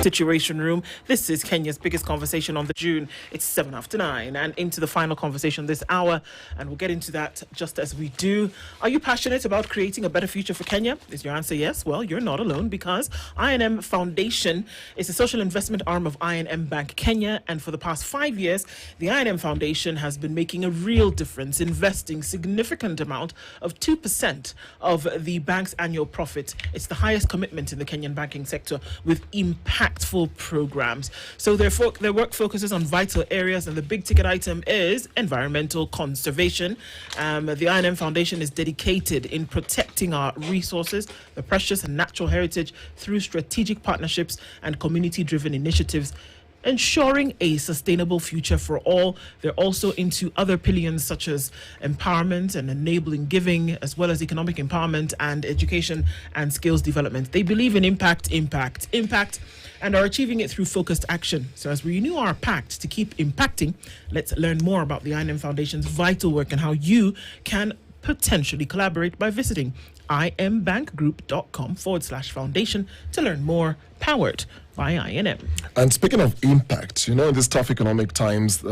Situation Room. This is Kenya's biggest conversation on the June. It's 7 after 9 and into the final conversation this hour, and we'll get into that just as we do. Are you passionate about creating a better future for Kenya? Is your answer yes? Well, you're not alone, because I&M Foundation is a social investment arm of I&M Bank Kenya, and for the past 5 years, the I&M Foundation has been making a real difference, investing significant amount of 2% of the bank's annual profit. It's the highest commitment in the Kenyan banking sector, with impactful programs. So their work focuses on vital areas, and the big ticket item is environmental conservation. The I&M Foundation is dedicated in protecting our resources, the precious and natural heritage, through strategic partnerships and community-driven initiatives, ensuring a sustainable future for all. They're also into other pillions such as empowerment and enabling giving, as well as economic empowerment and education and skills development. They believe in impact, and are achieving it through focused action. So as we renew our pact to keep impacting, let's learn more about the I&M Foundation's vital work and how you can potentially collaborate by visiting imbankgroup.com/foundation to learn more. Powered by I&M. And speaking of impact, in these tough economic times,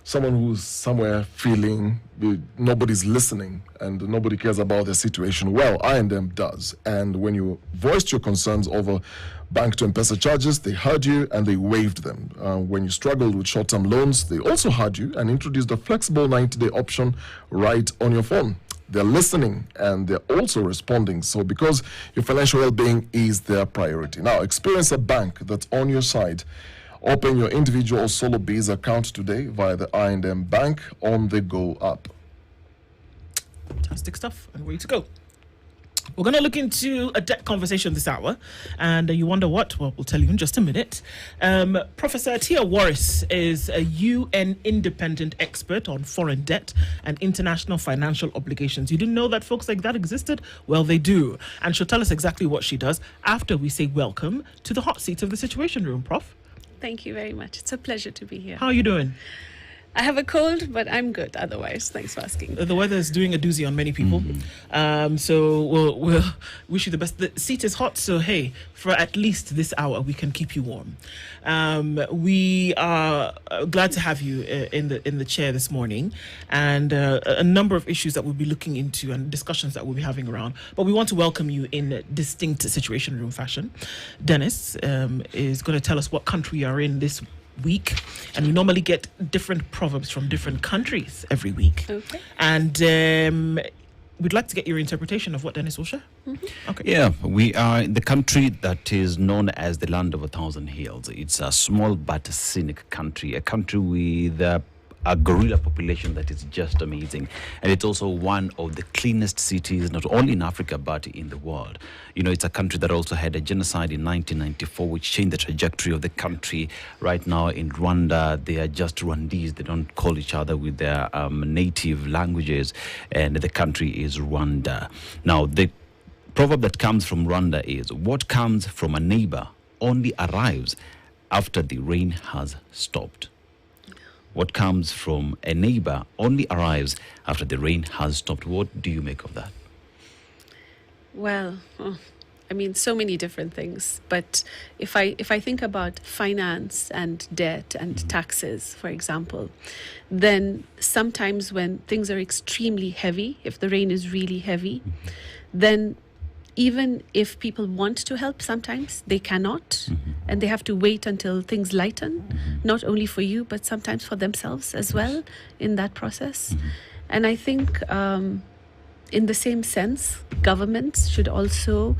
someone who's somewhere feeling nobody's listening and nobody cares about their situation, well, I&M does. And when you voiced your concerns over bank to M-Pesa charges, they heard you and they waived them. When you struggled with short-term loans, they also heard you and introduced a flexible 90-day option right on your phone. They're listening and they're also responding. So because your financial well-being is their priority. Now, experience a bank that's on your side. Open your individual or solo biz account today via the I&M Bank on the Go app. Fantastic stuff, and way to go. We're going to look into a debt conversation this hour, and you wonder what? Well, we'll tell you in just a minute. Professor Tia Warris is a UN independent expert on foreign debt and international financial obligations. You didn't know that folks like that existed? Well, they do. And she'll tell us exactly what she does after we say welcome to the hot seat of the Situation Room, Prof. Thank you very much. It's a pleasure to be here. How are you doing? I have a cold, but I'm good otherwise. Thanks for asking. The weather is doing a doozy on many people. So we'll wish you the best. The seat is hot, so hey, for at least this hour, we can keep you warm. We are glad to have you in the chair this morning, and a number of issues that we'll be looking into and discussions that we'll be having around. But we want to welcome you in distinct Situation Room fashion. Dennis is going to tell us what country you are in this week, and we normally get different proverbs from different countries every week. Okay. And we'd like to get your interpretation of what Dennis will share. Okay. Yeah, we are in the country that is known as the land of 1,000 hills. It's a small but scenic country, a country with a gorilla population that is just amazing. And it's also one of the cleanest cities, not only in Africa, but in the world. It's a country that also had a genocide in 1994, which changed the trajectory of the country. Right now in Rwanda, they are just Rwandese. They don't call each other with their native languages, and the country is Rwanda. Now, the proverb that comes from Rwanda is, what comes from a neighbor only arrives after the rain has stopped. What comes from a neighbor only arrives after the rain has stopped. What do you make of that? Well, so many different things. But if I think about finance and debt and taxes, for example, then sometimes when things are extremely heavy, if the rain is really heavy, then even if people want to help, sometimes they cannot, and they have to wait until things lighten, not only for you, but sometimes for themselves as well in that process. And I think in the same sense, governments should also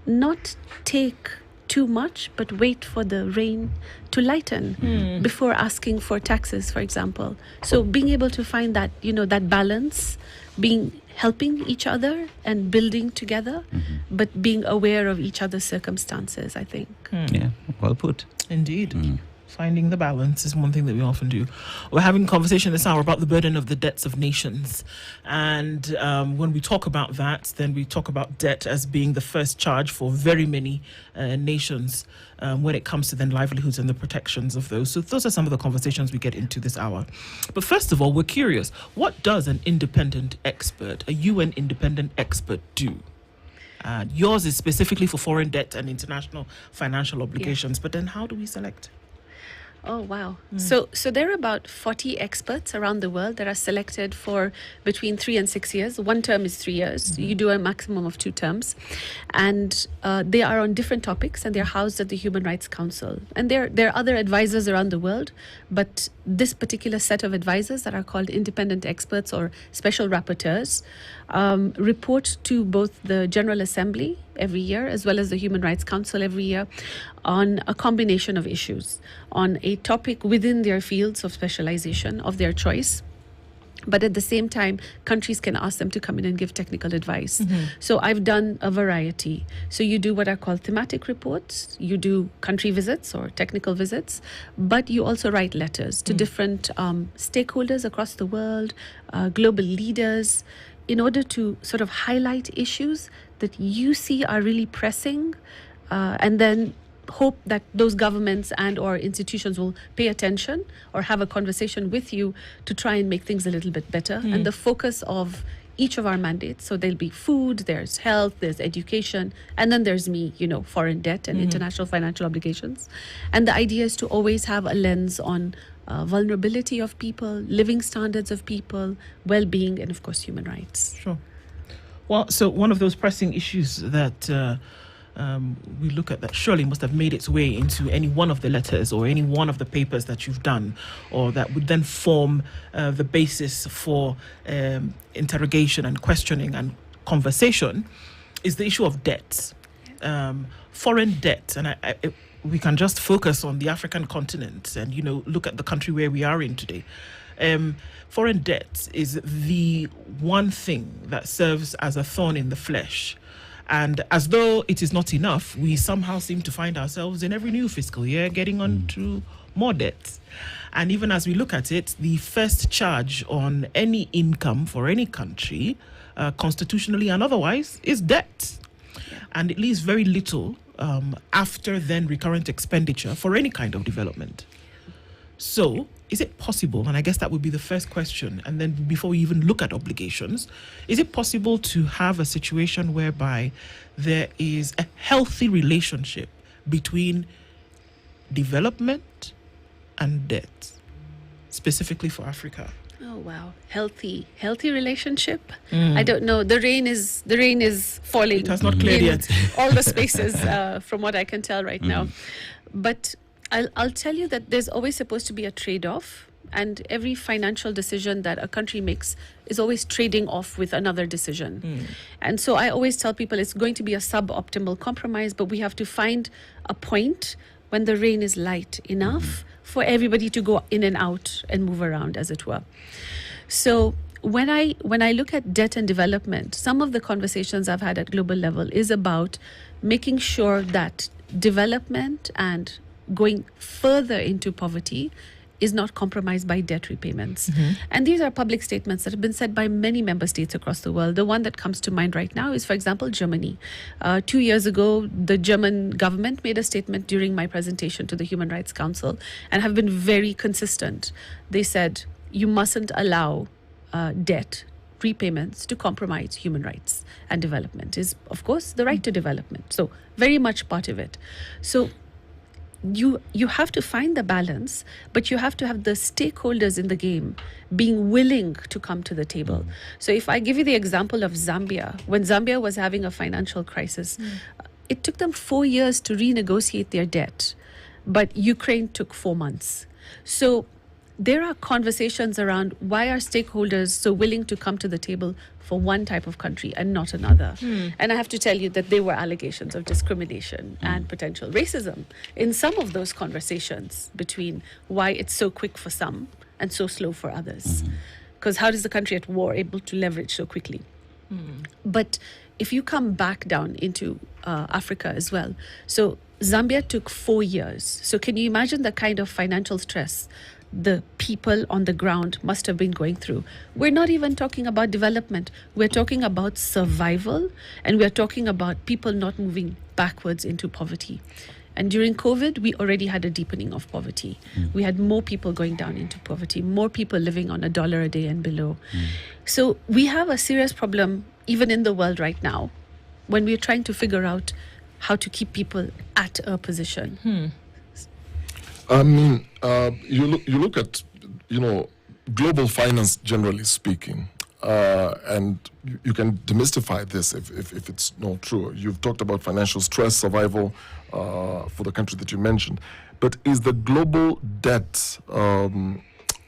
not take too much, but wait for the rain to lighten before asking for taxes, for example. So being able to find that, that balance, helping each other and building together, but being aware of each other's circumstances, I think. Yeah, well put. Indeed. Finding the balance is one thing that we often do. We're having a conversation this hour about the burden of the debts of nations. And when we talk about that, then we talk about debt as being the first charge for very many nations when it comes to then livelihoods and the protections of those. So those are some of the conversations we get into this hour. But first of all, we're curious, what does an independent expert, a UN independent expert, do? Yours is specifically for foreign debt and international financial obligations. But then how do we select? Oh, wow. So there are about 40 experts around the world that are selected for between 3 and 6 years. One term is 3 years. You do a maximum of 2 terms. And they are on different topics, and they're housed at the Human Rights Council. And there are other advisors around the world, but this particular set of advisors that are called independent experts or special rapporteurs report to both the General Assembly every year as well as the Human Rights Council every year on a combination of issues, on a topic within their fields of specialization of their choice. But at the same time, countries can ask them to come in and give technical advice. So I've done a variety. So you do what are called thematic reports, you do country visits or technical visits, but you also write letters to different stakeholders across the world, global leaders, in order to sort of highlight issues that you see are really pressing, and then hope that those governments and or institutions will pay attention or have a conversation with you to try and make things a little bit better. And the focus of each of our mandates, so there'll be food, there's health, there's education, and then there's me, foreign debt and international financial obligations. And the idea is to always have a lens on vulnerability of people, living standards of people, well-being, and of course human rights. Sure. Well, so one of those pressing issues that we look at that surely must have made its way into any one of the letters or any one of the papers that you've done, or that would then form the basis for interrogation and questioning and conversation, is the issue of debt, foreign debt. And we can just focus on the African continent and, look at the country where we are in today. Foreign debt is the one thing that serves as a thorn in the flesh. And as though it is not enough, we somehow seem to find ourselves in every new fiscal year getting on to more debt. And even as we look at it, the first charge on any income for any country, constitutionally and otherwise, is debt. And it leaves very little after then recurrent expenditure for any kind of development. So, is it possible, and I guess that would be the first question, and then before we even look at obligations, is it possible to have a situation whereby there is a healthy relationship between development and debt, specifically for Africa? Oh wow, healthy relationship. I don't know. The rain is falling. It has not cleared yet. All the spaces, from what I can tell right now. But I'll tell you that there's always supposed to be a trade-off, and every financial decision that a country makes is always trading off with another decision. And so I always tell people it's going to be a suboptimal compromise, but we have to find a point when the rain is light enough for everybody to go in and out and move around, as it were. So when I look at debt and development, some of the conversations I've had at global level is about making sure that development and going further into poverty is not compromised by debt repayments. And these are public statements that have been said by many member states across the world. The one that comes to mind right now is, for example, Germany. 2 years ago, the German government made a statement during my presentation to the Human Rights Council and have been very consistent. They said, you mustn't allow debt repayments to compromise human rights, and development is, of course, the right to development. So very much part of it. So you have to find the balance, but you have to have the stakeholders in the game being willing to come to the table. So if I give you the example of Zambia, when Zambia was having a financial crisis, it took them 4 years to renegotiate their debt, but Ukraine took 4 months. So there are conversations around why are stakeholders so willing to come to the table for one type of country and not another. And I have to tell you that there were allegations of discrimination and potential racism in some of those conversations between why it's so quick for some and so slow for others. Because how is the country at war able to leverage so quickly? But if you come back down into Africa as well, so Zambia took 4 years. So can you imagine the kind of financial stress the people on the ground must have been going through? We're not even talking about development. We're talking about survival, and we're talking about people not moving backwards into poverty. And during COVID, we already had a deepening of poverty. We had more people going down into poverty, more people living on $1 a day and below. So we have a serious problem even in the world right now when we're trying to figure out how to keep people at a position. I mean, you look at, global finance generally speaking, and you can demystify this if it's not true. You've talked about financial stress, survival for the country that you mentioned, but is the global debt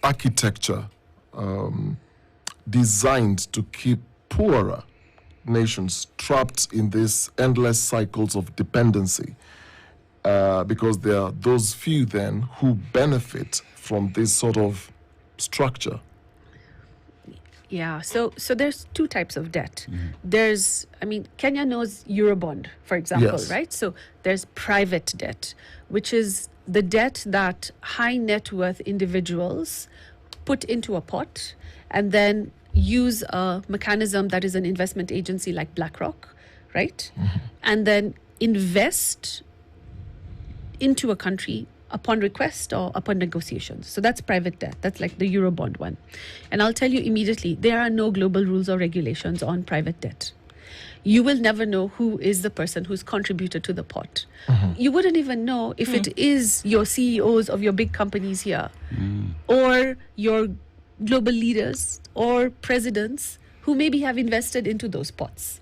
architecture designed to keep poorer nations trapped in these endless cycles of dependency? Because there are those few then who benefit from this sort of structure. Yeah, so there's two types of debt. There's, Kenya knows Eurobond, for example, Yes. right? So there's private debt, which is the debt that high net worth individuals put into a pot and then use a mechanism that is an investment agency like BlackRock, right? And then invest into a country upon request or upon negotiations. So that's private debt. That's like the Eurobond one. And I'll tell you immediately, there are no global rules or regulations on private debt. You will never know who is the person who's contributed to the pot. You wouldn't even know if it is your CEOs of your big companies here or your global leaders or presidents who maybe have invested into those pots.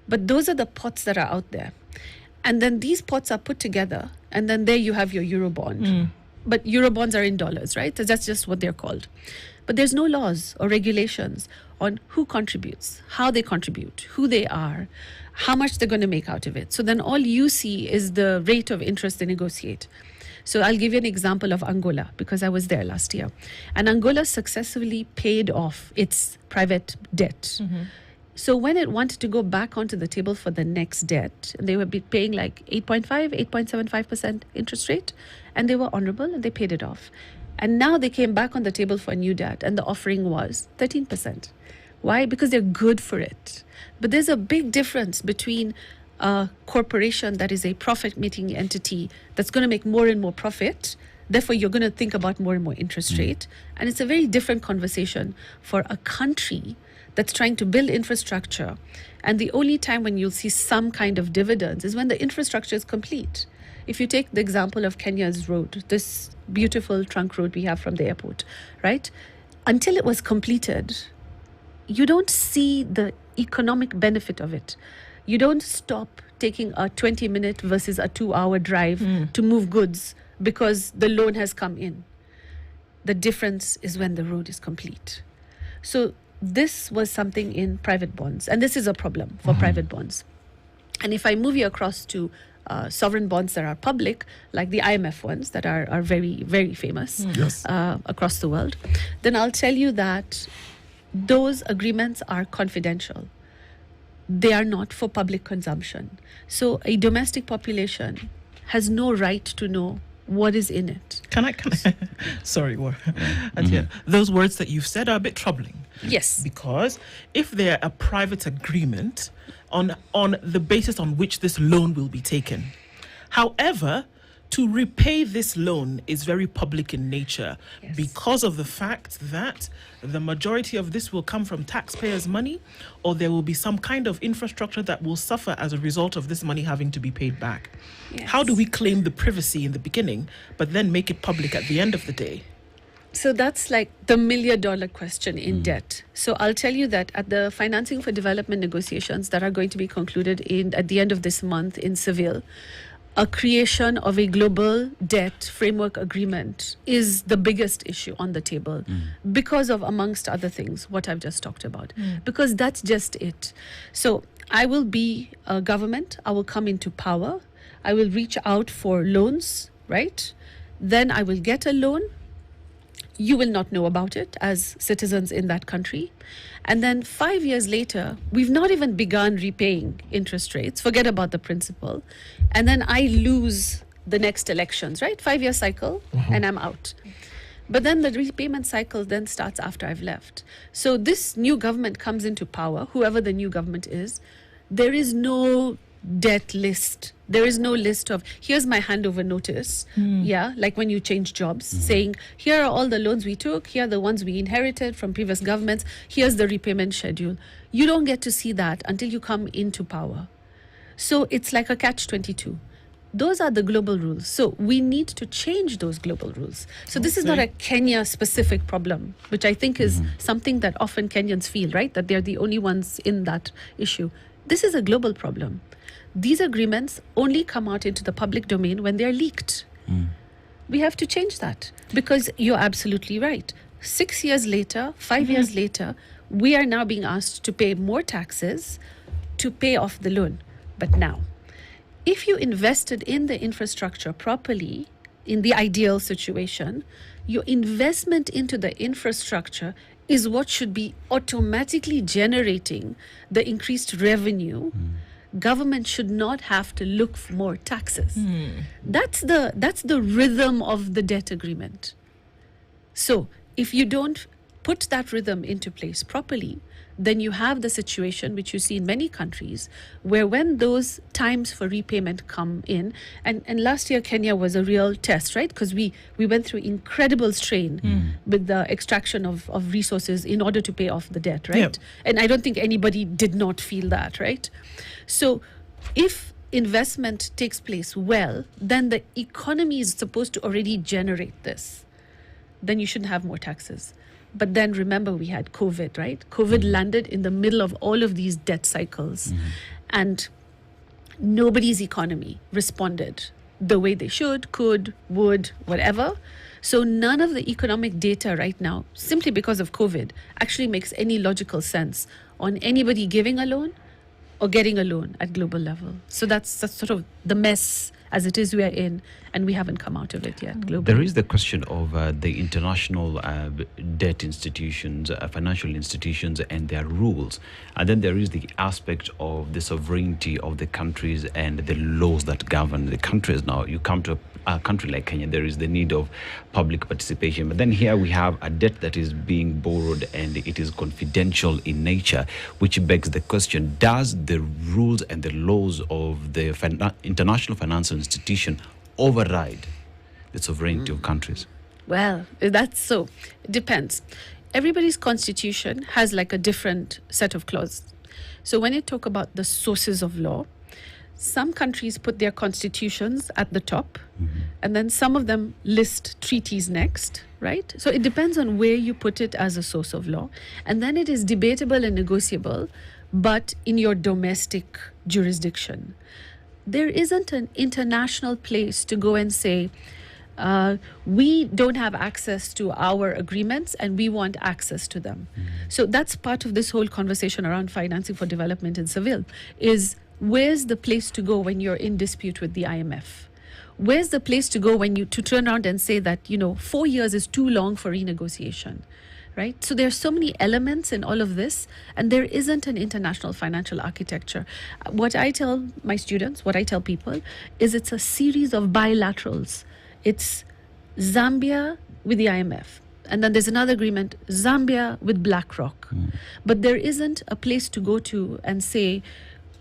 But those are the pots that are out there. And then these pots are put together, and then there you have your Eurobond. But Eurobonds are in dollars, right? So that's just what they're called. But there's no laws or regulations on who contributes, how they contribute, who they are, how much they're going to make out of it. So then all you see is the rate of interest they negotiate. So I'll give you an example of Angola, because I was there last year. And Angola successfully paid off its private debt. So when it wanted to go back onto the table for the next debt, they would be paying like 8.5, 8.75% interest rate, and they were honorable and they paid it off. And now they came back on the table for a new debt, and the offering was 13%. Why? Because they're good for it. But there's a big difference between a corporation that is a profit-making entity that's going to make more and more profit. Therefore, you're going to think about more and more interest rate. And it's a very different conversation for a country that's trying to build infrastructure. And the only time when you'll see some kind of dividends is when the infrastructure is complete. If you take the example of Kenya's road, this beautiful trunk road we have from the airport, right? Until it was completed, you don't see the economic benefit of it. You don't stop taking a 20-minute versus a 2-hour drive to move goods because the loan has come in. The difference is when the road is complete. So this was something in private bonds, and this is a problem for private bonds. And if I move you across to sovereign bonds that are public, like the IMF ones that are very, very famous across the world, then I'll tell you that those agreements are confidential. They are not for public consumption. So a domestic population has no right to know what is in it. Can I sorry, Odious, those words that you've said are a bit troubling. Yes. Because if they're a private agreement on the basis on which this loan will be taken. However, to repay this loan is very public in nature because of the fact that the majority of this will come from taxpayers' money, or there will be some kind of infrastructure that will suffer as a result of this money having to be paid back. Yes. How do we claim the privacy in the beginning, but then make it public at the end of the day? So that's like the $1 million question in debt. So I'll tell you that at the Financing for Development negotiations that are going to be concluded at the end of this month in Seville, a creation of a global debt framework agreement is the biggest issue on the table because of, amongst other things, what I've just talked about. Because that's just it. So I will be a government. I will come into power. I will reach out for loans, right? Then I will get a loan. You will not know about it as citizens in that country. And then 5 years later, we've not even begun repaying interest rates. Forget about the principal. And then I lose the next elections, right? 5-year cycle, and I'm out. But then the repayment cycle then starts after I've left. So this new government comes into power, whoever the new government is. There is no debt list. There is no list of, here's my handover notice. Yeah, like when you change jobs, saying, here are all the loans we took, here are the ones we inherited from previous governments, here's the repayment schedule. You don't get to see that until you come into power. So it's like a catch-22. Those are the global rules. So we need to change those global rules. So this is not a Kenya-specific problem, which I think is something that often Kenyans feel, right? That they're the only ones in that issue. This is a global problem. These agreements only come out into the public domain when they're leaked. We have to change that, because you're absolutely right. 6 years later, 5 years later, we are now being asked to pay more taxes to pay off the loan. But now, if you invested in the infrastructure properly, in the ideal situation, your investment into the infrastructure is what should be automatically generating the increased revenue. Government should not have to look for more taxes. That's the rhythm of the debt agreement. So if you don't put that rhythm into place properly, then you have the situation which you see in many countries, where when those times for repayment come in, and last year Kenya was a real test, right? Because we went through incredible strain with the extraction of resources in order to pay off the debt, right? Yep. And I don't think anybody did not feel that, right? So if investment takes place well, then the economy is supposed to already generate this. Then you shouldn't have more taxes. But then remember, we had COVID, right? COVID landed in the middle of all of these debt cycles. And nobody's economy responded the way they should, could, would, whatever. So none of the economic data right now, simply because of COVID, actually makes any logical sense on anybody giving a loan or getting a loan at global level. So that's sort of the mess as it is we are in, and we haven't come out of it yet globally. There is the question of the international debt institutions, financial institutions, and their rules. And then there is the aspect of the sovereignty of the countries and the laws that govern the countries. Now, you come to a country like Kenya, there is the need of public participation. But then here we have a debt that is being borrowed and it is confidential in nature, which begs the question, does the rules and the laws of the international financial institution override the sovereignty of countries? Well, that's so. It depends. Everybody's constitution has like a different set of clauses. So when you talk about the sources of law, some countries put their constitutions at the top, and then some of them list treaties next, right? So it depends on where you put it as a source of law. And then it is debatable and negotiable, but in your domestic jurisdiction. There isn't an international place to go and say, we don't have access to our agreements and we want access to them. So that's part of this whole conversation around financing for development in Seville, is where's the place to go when you're in dispute with the IMF? Where's the place to go when you to turn around and say that, 4 years is too long for renegotiation, right? So there are so many elements in all of this, and there isn't an international financial architecture. What I tell my students, what I tell people, is it's a series of bilaterals. It's Zambia with the IMF. And then there's another agreement, Zambia with BlackRock. But there isn't a place to go to and say,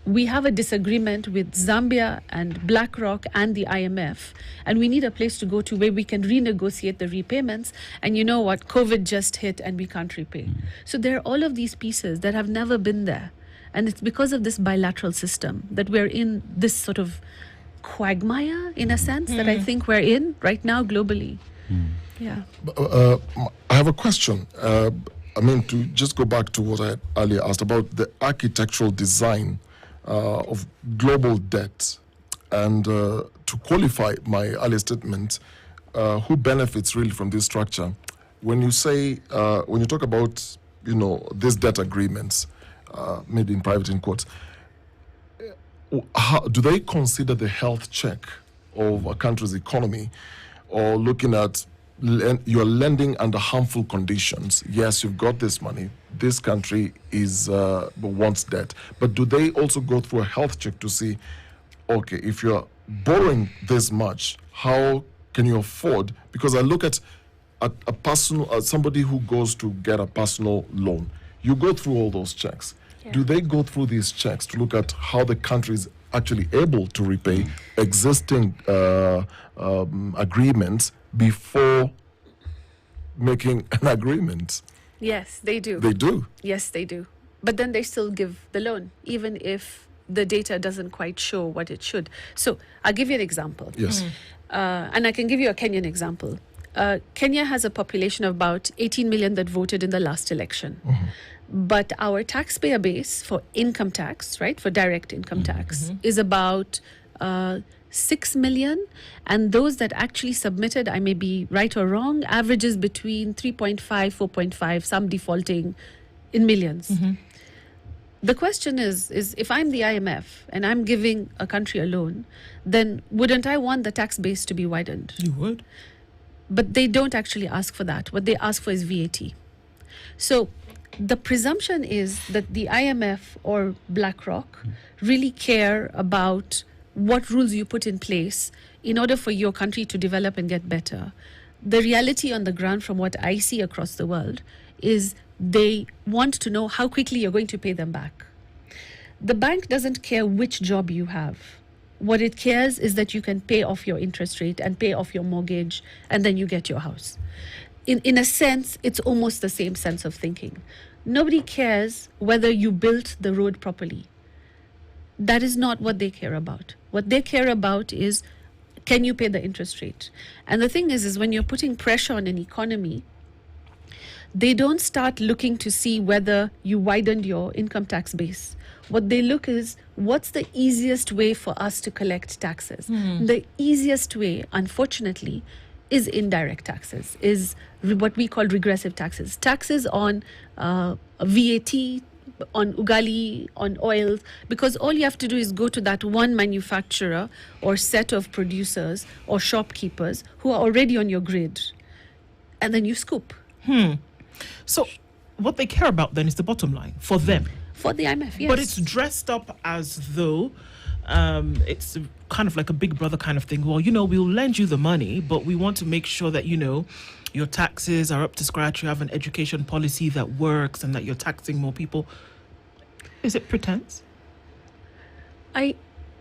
we have a disagreement with Zambia and BlackRock and the IMF, and we need a place to go to where we can renegotiate the repayments. And you know what? COVID just hit and we can't repay. So there are all of these pieces that have never been there. And it's because of this bilateral system that we're in this sort of quagmire, in a sense, that I think we're in right now globally. Yeah. I have a question. To just go back to what I earlier asked about the architectural design of global debt, and to qualify my earlier statement, who benefits really from this structure? When you say, when you talk about, these debt agreements made in private, in quotes, how, do they consider the health check of a country's economy, or looking at you're lending under harmful conditions? Yes, you've got this money. This country wants debt. But do they also go through a health check to see, okay, if you're borrowing this much, how can you afford? Because I look at a personal, somebody who goes to get a personal loan, you go through all those checks. Yeah. Do they go through these checks to look at how the country is actually able to repay existing agreements before making an agreement. Yes, they do. They do. Yes, they do. But then they still give the loan, even if the data doesn't quite show what it should. So I'll give you an example. Yes. And I can give you a Kenyan example. Kenya has a population of about 18 million that voted in the last election. But our taxpayer base for income tax, right, for direct income tax, is about 6 million. And those that actually submitted, I may be right or wrong, averages between 3.5, 4.5, some defaulting in millions. The question is if I'm the IMF and I'm giving a country a loan, then wouldn't I want the tax base to be widened? You would. But they don't actually ask for that. What they ask for is VAT. So the presumption is that the IMF or BlackRock really care about what rules you put in place in order for your country to develop and get better. The reality on the ground from what I see across the world is they want to know how quickly you're going to pay them back. The bank doesn't care which job you have. What it cares is that you can pay off your interest rate and pay off your mortgage, and then you get your house. In a sense, it's almost the same sense of thinking. Nobody cares whether you built the road properly. That is not what they care about. What they care about is, can you pay the interest rate? And the thing is when you're putting pressure on an economy, they don't start looking to see whether you widened your income tax base. What they look is, what's the easiest way for us to collect taxes? The easiest way, unfortunately, is indirect taxes, is what we call regressive taxes. Taxes on VAT, on ugali, on oils, because all you have to do is go to that one manufacturer or set of producers or shopkeepers who are already on your grid, and then you scoop. So what they care about then is the bottom line for them. For the IMF, yes. But it's dressed up as though it's kind of like a big brother kind of thing. Well, we'll lend you the money, but we want to make sure that, your taxes are up to scratch, you have an education policy that works, and that you're taxing more people. Is it pretense? I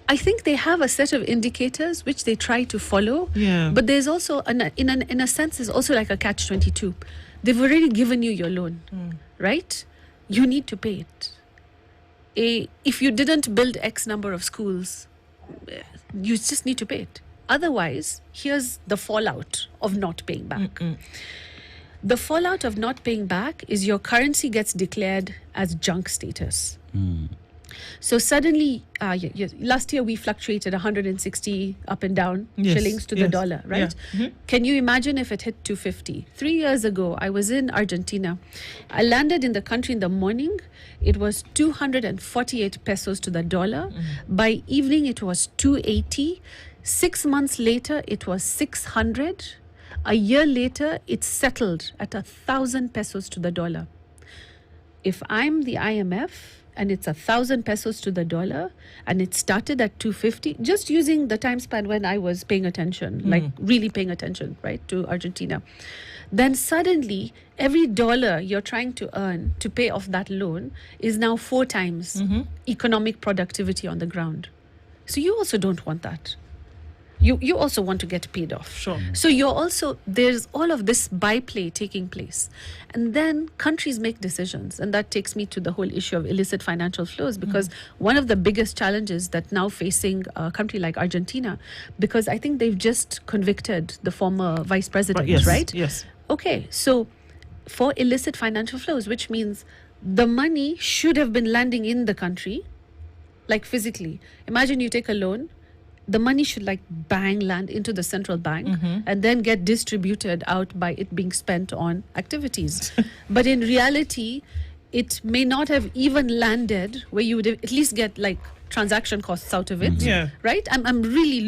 think they have a set of indicators which they try to follow. Yeah. But there's also, in a sense, it's also like a catch-22. They've already given you your loan, right? You need to pay it. If you didn't build X number of schools, you just need to pay it. Otherwise, here's the fallout of not paying back. The fallout of not paying back is your currency gets declared as junk status. So suddenly, last year we fluctuated 160 up and down shillings to the dollar, right? Yeah. Can you imagine if it hit 250? 3 years ago, I was in Argentina. I landed in the country in the morning. It was 248 pesos to the dollar. By evening, it was 280. 6 months later, it was 600. A year later, it settled at 1,000 pesos to the dollar. If I'm the IMF, and it's 1,000 pesos to the dollar, and it started at 250, just using the time span when I was paying attention, like really paying attention, right, to Argentina. Then suddenly, every dollar you're trying to earn to pay off that loan is now 4 times economic productivity on the ground. So you also don't want that. You also want to get paid off. Sure. So there's all of this byplay taking place. And then countries make decisions. And that takes me to the whole issue of illicit financial flows, because one of the biggest challenges that now facing a country like Argentina, because I think they've just convicted the former vice president, right? Yes. Okay, so for illicit financial flows, which means the money should have been landing in the country, like physically. Imagine you take a loan. The money should land into the central bank and then get distributed out by it being spent on activities. But in reality, it may not have even landed where you would at least get transaction costs out of it. Yeah. Right? I'm really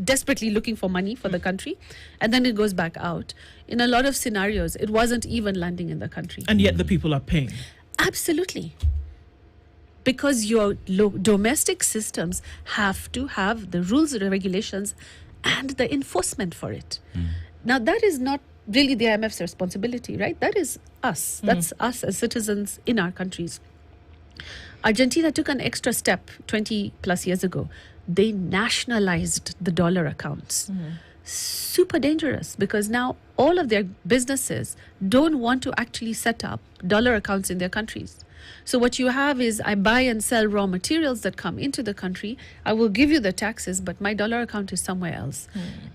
desperately looking for money for the country, and then it goes back out. In a lot of scenarios, it wasn't even landing in the country. And yet the people are paying. Absolutely. Because your domestic systems have to have the rules and regulations and the enforcement for it. Now, that is not really the IMF's responsibility, right? That is us. That's us as citizens in our countries. Argentina took an extra step 20 plus years ago. They nationalized the dollar accounts. Super dangerous, because now all of their businesses don't want to actually set up dollar accounts in their countries. So what you have is, I buy and sell raw materials that come into the country. I will give you the taxes, but my dollar account is somewhere else.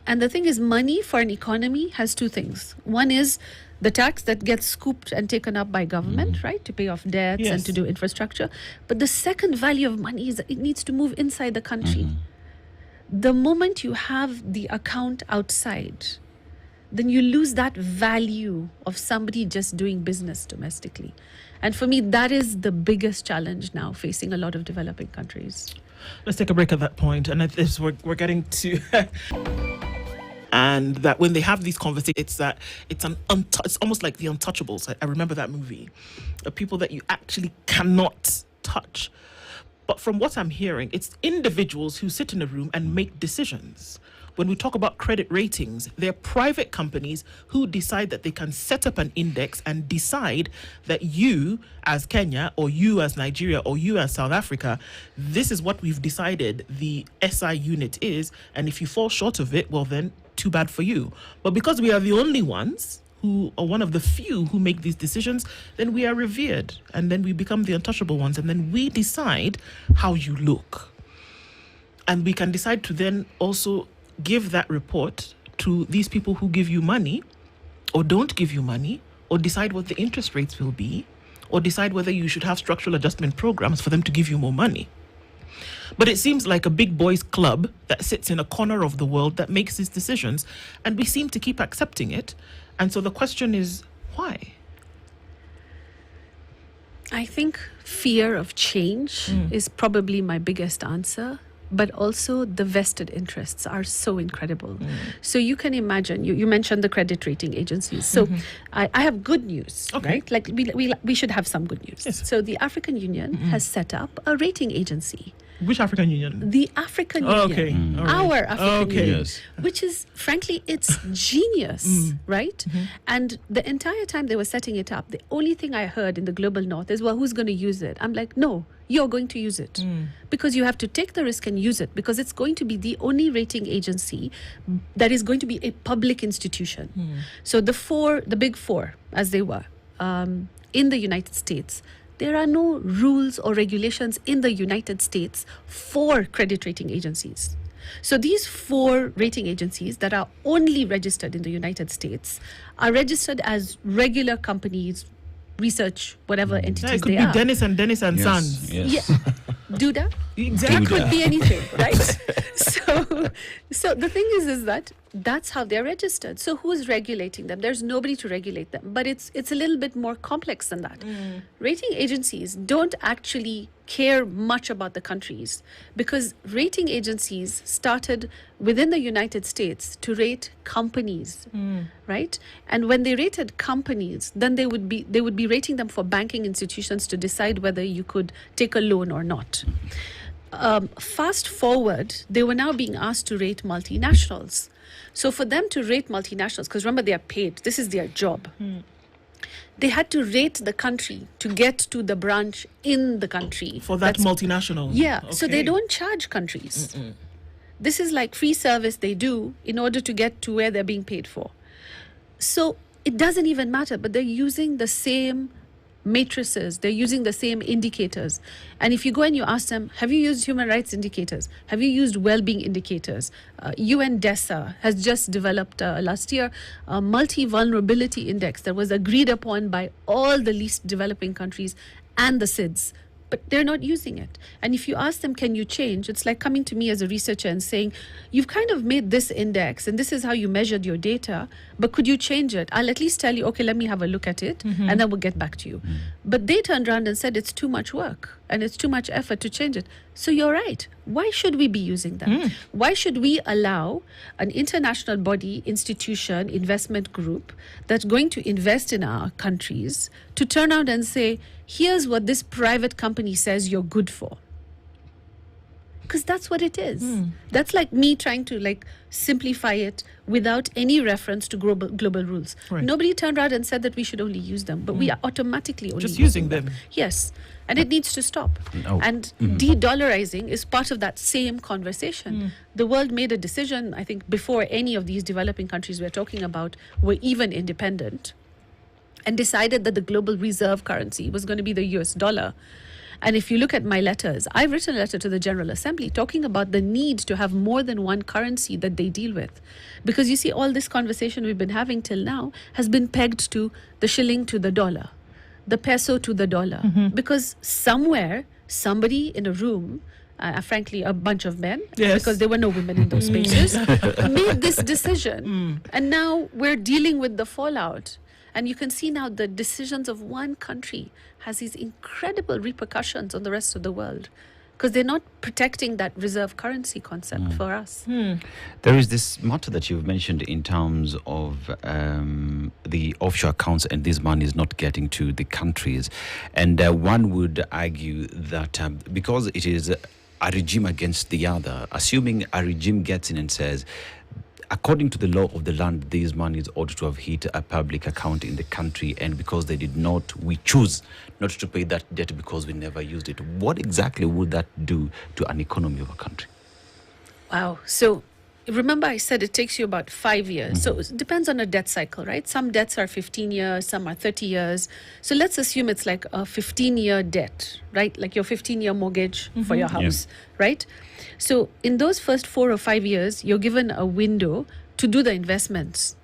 And the thing is, money for an economy has two things. One is the tax that gets scooped and taken up by government, right, to pay off debts and to do infrastructure. But the second value of money is that it needs to move inside the country. The moment you have the account outside, then you lose that value of somebody just doing business domestically. And for me, that is the biggest challenge now facing a lot of developing countries. Let's take a break at that point. And we're getting to... And that when they have these conversations, it's almost like the Untouchables. I remember that movie. People that you actually cannot touch. But from what I'm hearing, it's individuals who sit in a room and make decisions. When we talk about credit ratings, they're private companies who decide that they can set up an index and decide that you as Kenya, or you as Nigeria, or you as South Africa, this is what we've decided the SI unit is. And if you fall short of it, well then, too bad for you. But because we are the only ones who are one of the few who make these decisions, then we are revered, and then we become the untouchable ones, and then we decide how you look. And we can decide to then also give that report to these people who give you money or don't give you money, or decide what the interest rates will be, or decide whether you should have structural adjustment programs for them to give you more money. But it seems like a big boys club that sits in a corner of the world that makes these decisions, and we seem to keep accepting it. And so the question is, why? I think fear of change is probably my biggest answer. But also the vested interests are so incredible. So you can imagine, you mentioned the credit rating agencies. So I have good news, right? Like we should have some good news. Yes. So the African Union has set up a rating agency. Which African Union? The African Union. All right. Our African Union. Yes. Which is, frankly, it's genius, right? And the entire time they were setting it up, the only thing I heard in the global north is, well, who's going to use it? I'm like, no, you're going to use it. Because you have to take the risk and use it, because it's going to be the only rating agency that is going to be a public institution. So the big four, as they were, in the United States, there are no rules or regulations in the United States for credit rating agencies. So these 4 rating agencies that are only registered in the United States are registered as regular companies, research, whatever entities Yeah, it could they be are. Dennis and Sons. Yes. Yeah. Duda? Exactly. It could be anything, right? So the thing is that that's how they're registered. So who's regulating them? There's nobody to regulate them. But it's a little bit more complex than that. Rating agencies don't actually care much about the countries, because rating agencies started within the United States to rate companies, right? And when they rated companies, then they would be rating them for banking institutions to decide whether you could take a loan or not. Fast forward, they were now being asked to rate multinationals. So for them to rate multinationals, because remember, they are paid, this is their job. They had to rate the country to get to the branch in the country. For that multinational. Yeah, so they Okay. don't charge countries. This is like free service they do in order to get to where they're being paid for. So it doesn't even matter, but they're using the same matrices, they're using the same indicators. And if you go and you ask them, have you used human rights indicators? Have you used well-being indicators? UN DESA has just developed last year a multi-vulnerability index that was agreed upon by all the least developing countries and the SIDS. But they're not using it. And if you ask them, can you change? It's like coming to me as a researcher and saying, you've kind of made this index and this is how you measured your data, but could you change it? I'll at least tell you, okay, let me have a look at it, and then we'll get back to you. But they turned around and said it's too much work and it's too much effort to change it. So you're right. Why should we be using them? Why should we allow an international body, institution, investment group that's going to invest in our countries to turn out and say, here's what this private company says you're good for? Because that's what it is. That's like me trying to like simplify it without any reference to global rules. Right. Nobody turned around and said that we should only use them, but we are automatically only Just using them. Yes, and it needs to stop. No. And de-dollarizing is part of that same conversation. The world made a decision, I think, before any of these developing countries we're talking about were even independent, and decided that the global reserve currency was going to be the US dollar. And if you look at my letters, I've written a letter to the General Assembly talking about the need to have more than one currency that they deal with. Because you see, all this conversation we've been having till now has been pegged to the shilling to the dollar, the peso to the dollar. Because somewhere, somebody in a room, frankly, a bunch of men, Yes. because there were no women in those spaces, made this decision. And now we're dealing with the fallout. And you can see now the decisions of one country has these incredible repercussions on the rest of the world, because they're not protecting that reserve currency concept for us. There is this matter that you've mentioned in terms of the offshore accounts, and this money is not getting to the countries. And one would argue that because it is a regime against the other, assuming a regime gets in and says, according to the law of the land, these monies ought to have hit a public account in the country, and because they did not, we choose not to pay that debt because we never used it. What exactly would that do to an economy of a country? Wow. So remember I said it takes you about 5 years. So it depends on a debt cycle, right? Some debts are 15 years, some are 30 years. So let's assume it's like a 15-year debt, right? Like your 15-year mortgage for your house, right? So in those first 4 or 5 years, you're given a window to do the investments.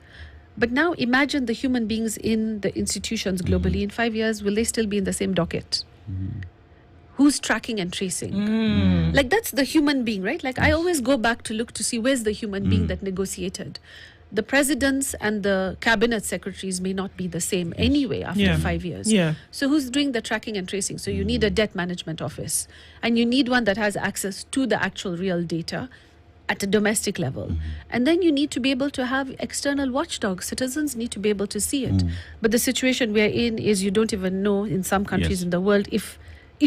But now imagine the human beings in the institutions globally. In 5 years, will they still be in the same docket? Who's tracking and tracing? Like, that's the human being, right? Like, I always go back to look to see where's the human being that negotiated. The presidents and the cabinet secretaries may not be the same anyway after 5 years. So who's doing the tracking and tracing? So you need a debt management office, and you need one that has access to the actual real data at a domestic level. And then you need to be able to have external watchdogs. Citizens need to be able to see it. But the situation we're in is you don't even know in some countries in the world if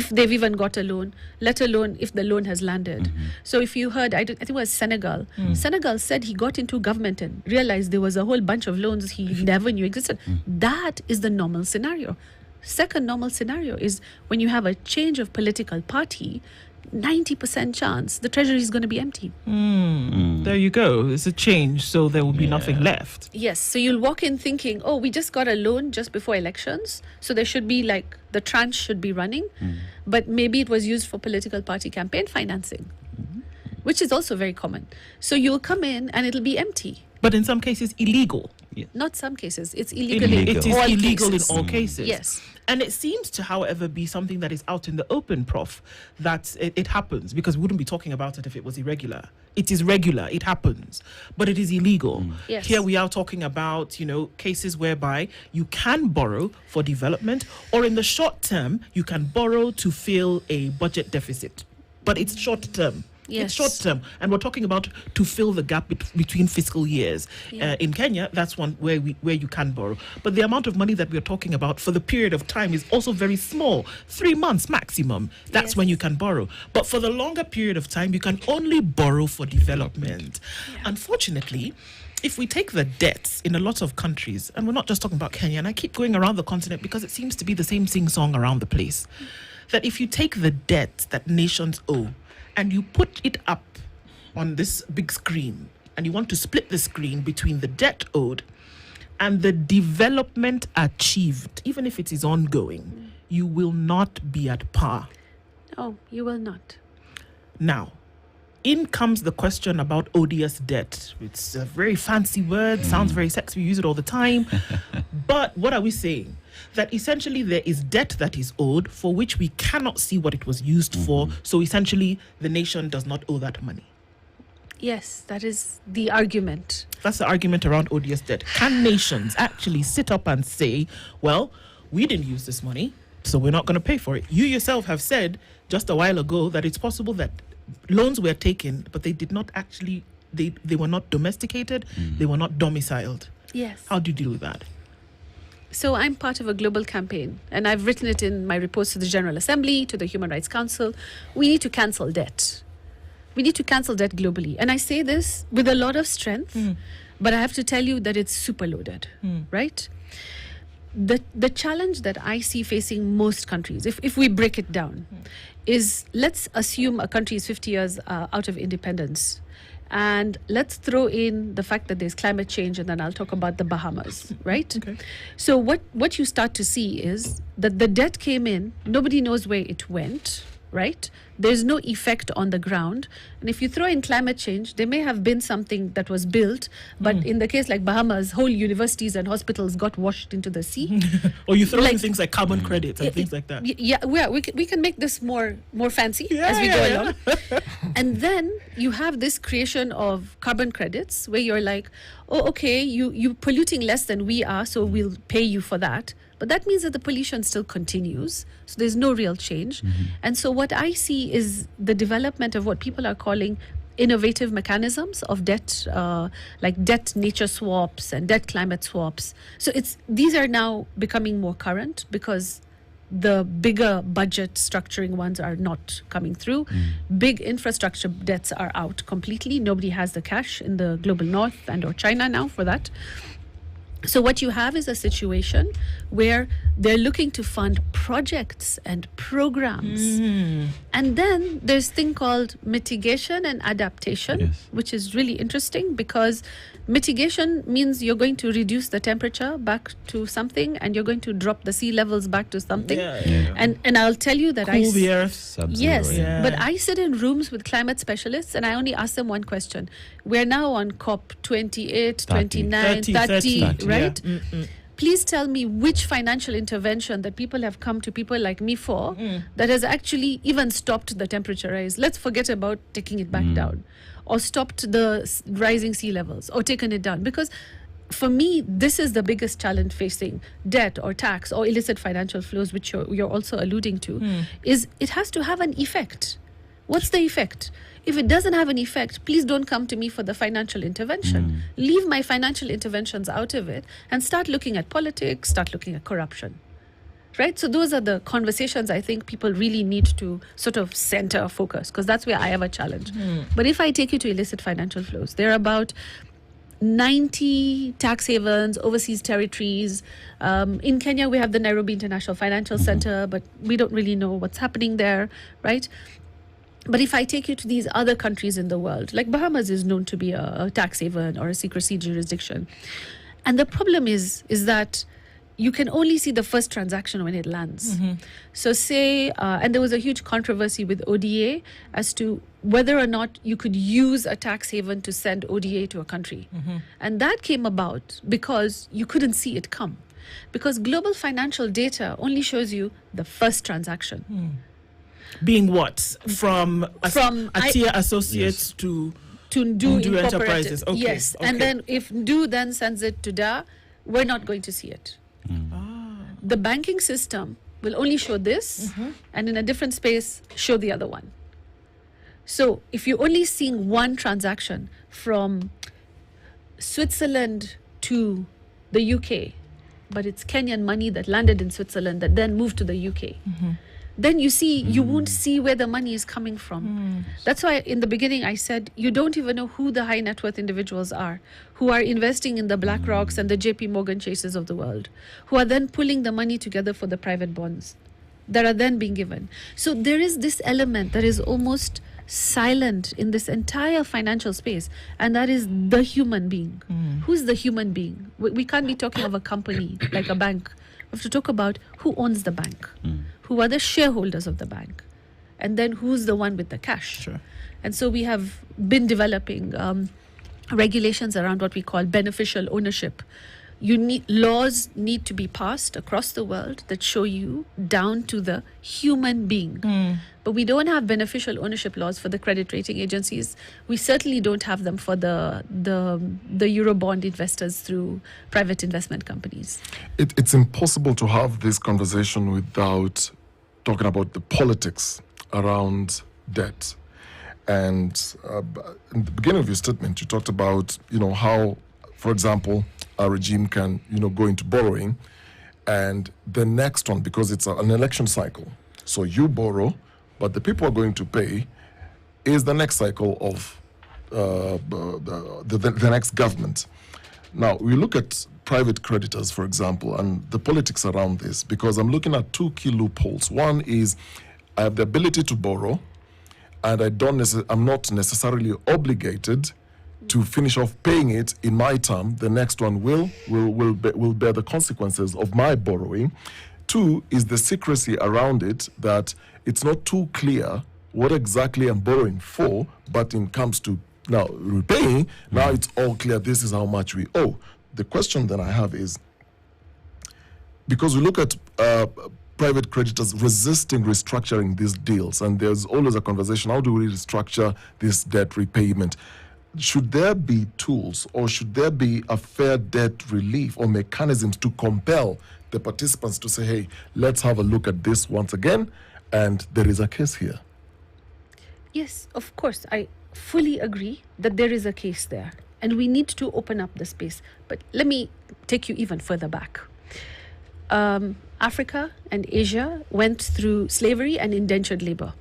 they've even got a loan, let alone if the loan has landed. So if you heard, I think it was Senegal. Senegal said he got into government and realized there was a whole bunch of loans he never knew existed. That is the normal scenario. Second normal scenario is when you have a change of political party, 90% chance the treasury is going to be empty. There you go. It's a change, so there will be nothing left. Yes, so you'll walk in thinking, oh, we just got a loan just before elections, so there should be like, the tranche should be running, but maybe it was used for political party campaign financing, which is also very common. So you'll come in and it'll be empty. But in some cases, illegal. Not some cases, it's illegal in It is all illegal cases. in all cases. Yes. And it seems to, however, be something that is out in the open, Prof, that it happens, because we wouldn't be talking about it if it was irregular. It is regular, it happens, but it is illegal. Yes. Here we are talking about, cases whereby you can borrow for development, or in the short term, you can borrow to fill a budget deficit. But it's short term. Yes. It's short term, and we're talking about to fill the gap between fiscal years. In Kenya, that's one where you can borrow, but the amount of money that we're talking about for the period of time is also very small, 3 months maximum. That's when you can borrow. But for the longer period of time, you can only borrow for development. Unfortunately, if we take the debts in a lot of countries, and we're not just talking about Kenya, and I keep going around the continent because it seems to be the same sing-song around the place, that if you take the debt that nations owe and you put it up on this big screen, and you want to split the screen between the debt owed and the development achieved, even if it is ongoing, you will not be at par. No, you will not. Now, in comes the question about odious debt. It's a very fancy word, sounds very sexy, we use it all the time. But what are we saying? That essentially there is debt that is owed for which we cannot see what it was used for. So essentially the nation does not owe that money. Yes, that is the argument. That's the argument around odious debt. Can nations actually sit up and say, well, we didn't use this money, so we're not going to pay for it? You yourself have said just a while ago that it's possible that loans were taken, but they did not actually, they were not domesticated, they were not domiciled. Yes. How do you deal with that? So I'm part of a global campaign, and I've written it in my reports to the General Assembly, to the Human Rights Council. We need to cancel debt. We need to cancel debt globally. And I say this with a lot of strength, but I have to tell you that it's super loaded, right? The challenge that I see facing most countries, if we break it down, is let's assume a country is 50 years out of independence. And let's throw in the fact that there's climate change, and then I'll talk about the Bahamas, right? Okay. So what you start to see is that the debt came in, nobody knows where it went, right? There's no effect on the ground. And if you throw in climate change, there may have been something that was built, but in the case like Bahamas, whole universities and hospitals got washed into the sea. Or you throw in things like carbon credits and things like that. Yeah, we can make this more fancy as we go along. And then you have this creation of carbon credits where you're like, oh, okay, you're polluting less than we are, so we'll pay you for that. But that means that the pollution still continues. So there's no real change. And so what I see is the development of what people are calling innovative mechanisms of debt, like debt nature swaps and debt climate swaps. So these are now becoming more current because the bigger budget structuring ones are not coming through. Big infrastructure debts are out completely. Nobody has the cash in the global north and or China now for that. So what you have is a situation where they're looking to fund projects and programs. And then there's thing called mitigation and adaptation, which is really interesting because mitigation means you're going to reduce the temperature back to something and you're going to drop the sea levels back to something. And I'll tell you that Cool the earth. Yes, but I sit in rooms with climate specialists and I only ask them one question. We're now on COP 28, 29, 30, right? Please tell me which financial intervention that people have come to people like me for that has actually even stopped the temperature rise. Let's forget about taking it back down or stopped the rising sea levels or taken it down. Because for me, this is the biggest challenge facing debt or tax or illicit financial flows, which you're also alluding to, is it has to have an effect. What's the effect? If it doesn't have an effect, please don't come to me for the financial intervention. Leave my financial interventions out of it and start looking at politics, start looking at corruption. Right? So those are the conversations I think people really need to sort of center focus, because that's where I have a challenge. But if I take you to illicit financial flows, there are about 90 tax havens, overseas territories. In Kenya, we have the Nairobi International Financial Center, but we don't really know what's happening there, right? But if I take you to these other countries in the world, like Bahamas is known to be a tax haven or a secrecy jurisdiction. And the problem is that you can only see the first transaction when it lands. So say, and there was a huge controversy with ODA as to whether or not you could use a tax haven to send ODA to a country. And that came about because you couldn't see it come. Because global financial data only shows you the first transaction. Being what? From Atia Associates to Do Enterprises. Okay. Yes. Okay. And then if Do then sends it to Da, we're not going to see it. The banking system will only show this and in a different space show the other one. So if you're only seeing one transaction from Switzerland to the UK, but it's Kenyan money that landed in Switzerland that then moved to the UK, then you see, you won't see where the money is coming from. That's why in the beginning I said, you don't even know who the high net worth individuals are, who are investing in the BlackRocks and the JP Morgan Chases of the world, who are then pulling the money together for the private bonds that are then being given. So there is this element that is almost silent in this entire financial space, and that is the human being. Who's the human being? We can't be talking of a company like a bank. We have to talk about who owns the bank. Who are the shareholders of the bank, and then who's the one with the cash. Sure. And so we have been developing regulations around what we call beneficial ownership. Laws need to be passed across the world that show you down to the human being. But we don't have beneficial ownership laws for the credit rating agencies. We certainly don't have them for the Eurobond investors through private investment companies. It's impossible to have this conversation without talking about the politics around debt. And in the beginning of your statement, you talked about, how, for example, a regime can, go into borrowing, and the next one, because it's an election cycle. So you borrow, but the people are going to pay is the next cycle of the next government. Now, we look at private creditors, for example, and the politics around this, because I'm looking at two key loopholes. One is I have the ability to borrow, and I'm not necessarily obligated to finish off paying it in my term. The next one will bear the consequences of my borrowing. Two is the secrecy around it, that it's not too clear what exactly I'm borrowing for, but in comes to now repaying, now it's all clear, this is how much we owe. The question that I have is, because we look at private creditors resisting restructuring these deals, and there's always a conversation, how do we restructure this debt repayment? Should there be tools, or should there be a fair debt relief or mechanisms to compel the participants to say, hey, let's have a look at this once again, and there is a case here? Yes, of course. I fully agree that there is a case there, and we need to open up the space. But let me take you even further back. Africa and Asia went through slavery and indentured labor,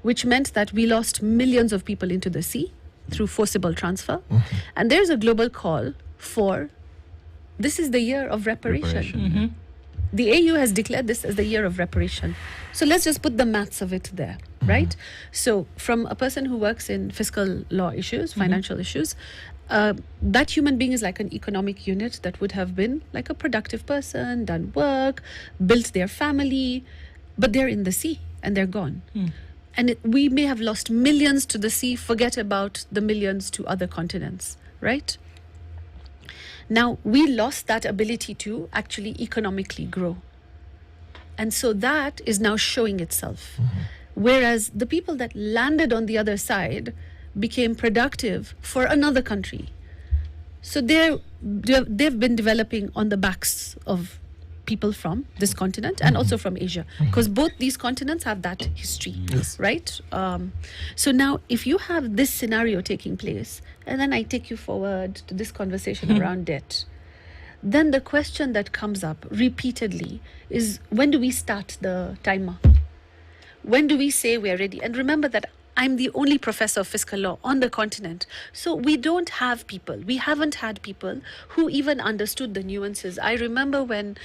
which meant that we lost millions of people into the sea through forcible transfer. And there's a global call for, this is the year of reparation. The AU has declared this as the year of reparation. So let's just put the maths of it there, right? So from a person who works in fiscal law issues, financial issues, that human being is like an economic unit that would have been like a productive person, done work, built their family, but they're in the sea and they're gone. And we may have lost millions to the sea, forget about the millions to other continents, right? Now, we lost that ability to actually economically grow. And so that is now showing itself. Whereas the people that landed on the other side became productive for another country. So they've been developing on the backs of people from this continent and also from Asia, because both these continents have that history, right? So now if you have this scenario taking place, and then I take you forward to this conversation around debt, then the question that comes up repeatedly is, when do we start the timer? When do we say we're ready? And remember that I'm the only professor of fiscal law on the continent. So we don't have people. We haven't had people who even understood the nuances. I remember when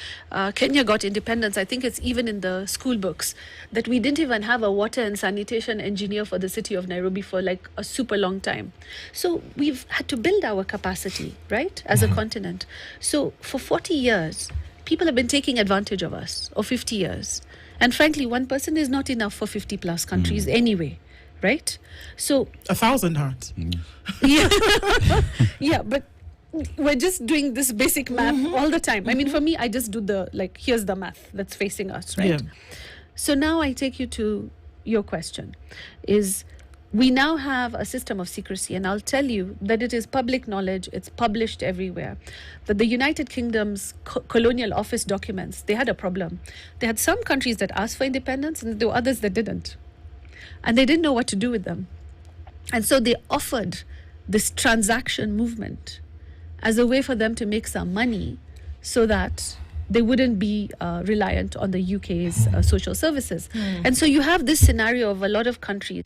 Kenya got independence, I think it's even in the school books, that we didn't even have a water and sanitation engineer for the city of Nairobi for like a super long time. So we've had to build our capacity, right, as a continent. So for 40 years, people have been taking advantage of us, or 50 years. And frankly, one person is not enough for 50 plus countries anyway. Right? So 1,000 hearts. Yeah. Yeah, but we're just doing this basic math all the time. I mean, for me, I just do here's the math that's facing us, right? Yeah. So now I take you to your question, is we now have a system of secrecy, and I'll tell you that it is public knowledge, it's published everywhere, that the United Kingdom's colonial office documents, they had a problem. They had some countries that asked for independence, and there were others that didn't. And they didn't know what to do with them. And so they offered this transaction movement as a way for them to make some money so that they wouldn't be reliant on the UK's social services. And so you have this scenario of a lot of countries.